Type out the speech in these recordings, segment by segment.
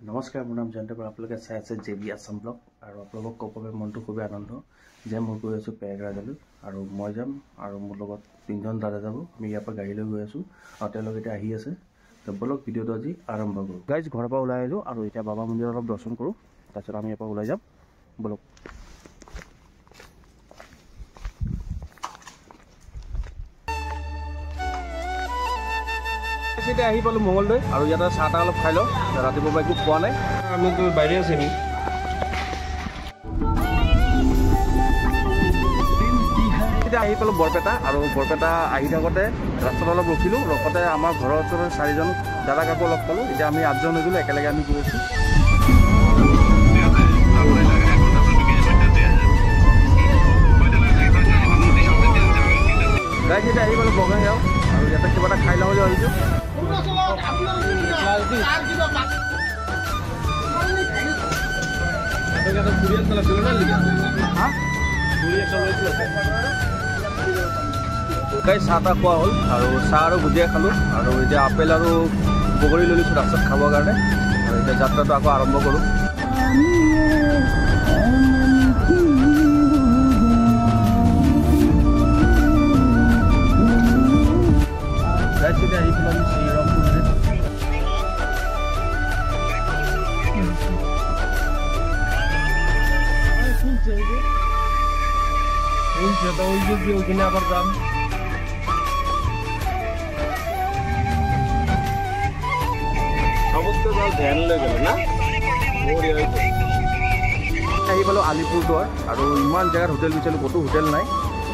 নমস্কাৰ, মোৰ নাম জয়ন্ত বৰা। আপোনালোকে চাই আছে JB আছাম ব্লগ আৰু আপোনালোকক ক'বলৈ মনটো খুবেই আনন্দ যে মই গৈ আছোঁ পেৰেগ্ৰাজলৈ আৰু মই যাম আৰু মোৰ লগত 3জন দাদা যাব। আমি ইয়াৰ পৰা গাড়ী লৈ গৈ আছোঁ আৰু তেওঁলোক এতিয়া আহি আছে। তো বলক ভিডিঅ'টো আজি আৰম্ভ কৰোঁ। গাইজ ঘৰৰ পৰা ওলাই আহিলোঁ আৰু এতিয়া বাবা মন্দিৰত অলপ দৰ্শন কৰোঁ, তাৰপিছত আমি ইয়াৰ পৰা ওলাই যাম। বলক। এতিয়া আহি পালোঁ মঙলদৈ আৰু ইয়াতে চাহ তাহ অলপ খাই লওঁ। ৰাতিপুৱা পৰা একো খোৱা নাই, আমিতো বাইৰে আছে নি। এতিয়া আহি পালোঁ বৰপেটা আৰু বৰপেটা আহি থাকোঁতে ৰাস্তাত অলপ ৰখিলোঁ। ৰখোতে আমাৰ ঘৰৰ ওচৰৰ 4জন দাদা কাকো লগ পালোঁ। এতিয়া আমি 8জন হৈ গ'লোঁ, একেলগে আমি গৈ আছোঁ। গাড়ী এতিয়া আহি পালোঁ বগাইগাঁও আৰু ইয়াতে কিবা এটা খাই লওঁ বুলি ভাবিছোঁ। চাহ তাহ খোৱা হ'ল আৰু চাহ আৰু ভুজিয়া খালোঁ আৰু এতিয়া আপেল আৰু বগৰী লৈ লৈছোঁ ৰাস্তাত খাবৰ কাৰণে। আৰু এতিয়া যাত্ৰাটো আকৌ আৰম্ভ কৰোঁ। আহি পেলাই আমি শ্ৰীৰামপুৰ আবাৰ যাম। সমস্ত ধ্যান লৈ গেল না আহি পালোঁ আলিপুৰদুৱাৰ আৰু ইমান জেগাত হোটেল বিচাৰিলোঁ, ক'তো হোটেল নাই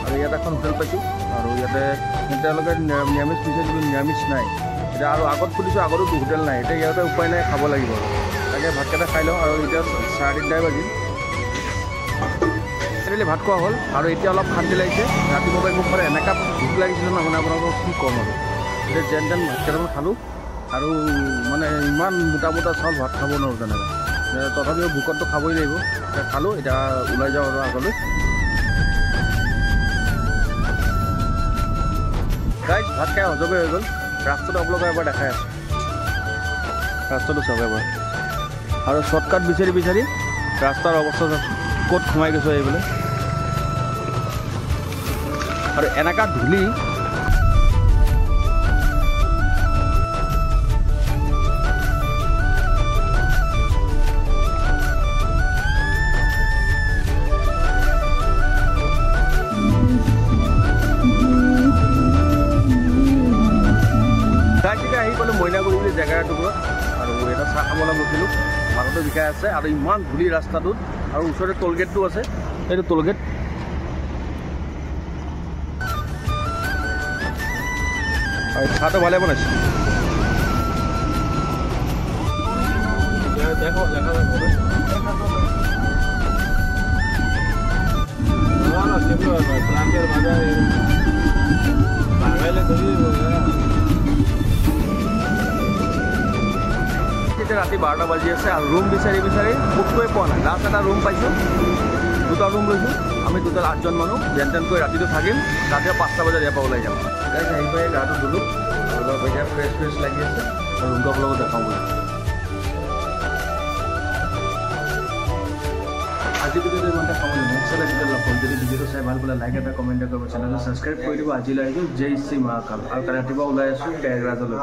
আৰু ইয়াত এখন হোটেল পাইছোঁ আৰু ইয়াতে তেওঁলোকে নিৰামিষ বিচাৰিছোঁ, নিৰামিষ নাই। এতিয়া আৰু আগত খুলিছোঁ, আগতো হোটেল নাই। এতিয়া ইয়াতে উপায় নাই, খাব লাগিব। তাকে ভাতকেইটা খাই লওঁ আৰু এতিয়া 3:30 বাজিল। ভাত খোৱা হ'ল আৰু এতিয়া অলপ শান্তি লাগিছে। ৰাতিপুৱা পৰা মোক মানে এনেকুৱা ভোক লাগিছিলে ন, মানে আপোনালোকক কি ক'ম আৰু। এতিয়া যেন তেন ভাত কেইটামান খালোঁ আৰু মানে ইমান মোটা মোটা চাউল ভাত খাব নোৱাৰোঁ তেনেকৈ। তথাপিও ভোকতটো খাবই লাগিব। এতিয়া খালোঁ, এতিয়া ওলাই যাওঁ আৰু আগলৈ। গাইজ ভাত খাই হজমে হৈ গ'ল। ৰাস্তাটো আপোনালোকে এবাৰ দেখাই আছোঁ, ৰাস্তাটো চাব এবাৰ। আৰু শ্বৰ্টকাট বিচাৰি বিচাৰি ৰাস্তাৰ অৱস্থা ক'ত সোমাই গৈছোঁ এইবোলে। আৰু এনেকুৱা ধূলি আহি পালোঁ মইনাগুৰি বুলি জেগা এটুকুৰত আৰু এটা চাহ খাবলৈ ৰখিলোঁ। মাথাটো বিষাই আছে আৰু ইমান ধূলি ৰাস্তাটোত আৰু ওচৰতে টোলগেটটো আছে। এইটো টোলগেট। আৰু চাহটো ভালে বনাইছে। ৰাতি 12টা বাজি আছে আৰু ৰুম বিচাৰি বিচাৰি ক'তোৱে পোৱা নাই। লাষ্ট এটা ৰুম পাইছোঁ, 2টা ৰুম লৈছোঁ। আমি টোটেল 8জন মানুহ। যেন তেনকৈ ৰাতিটো থাকিম, ৰাতিপুৱা 5টা বজাত ইয়াৰ পৰা ওলাই যাম। আহি পাই গাটো ধুলোঁ, অলপ এতিয়া ফ্ৰেছ লাগি আছে আৰু ৰুমটো আপোনালোকক দেখাওঁ বুলি। আজি ভিডিঅ'টো ইমানতে সামৰিলোঁ। নেক্সট ভিডিঅ'ত লগ পাম। যদি ভিডিঅ'টো চাই ভাল পালে লাইক এটা কমেণ্ট কৰিব, চেনেলটো ছাবস্ক্ৰাইব কৰি দিব। আজিলৈ আহিছোঁ। জয় শ্ৰী মহাকাল। আৰু কালি ৰাতিপুৱা ওলাই আছোঁ পেৰেগ্ৰাজলৈ।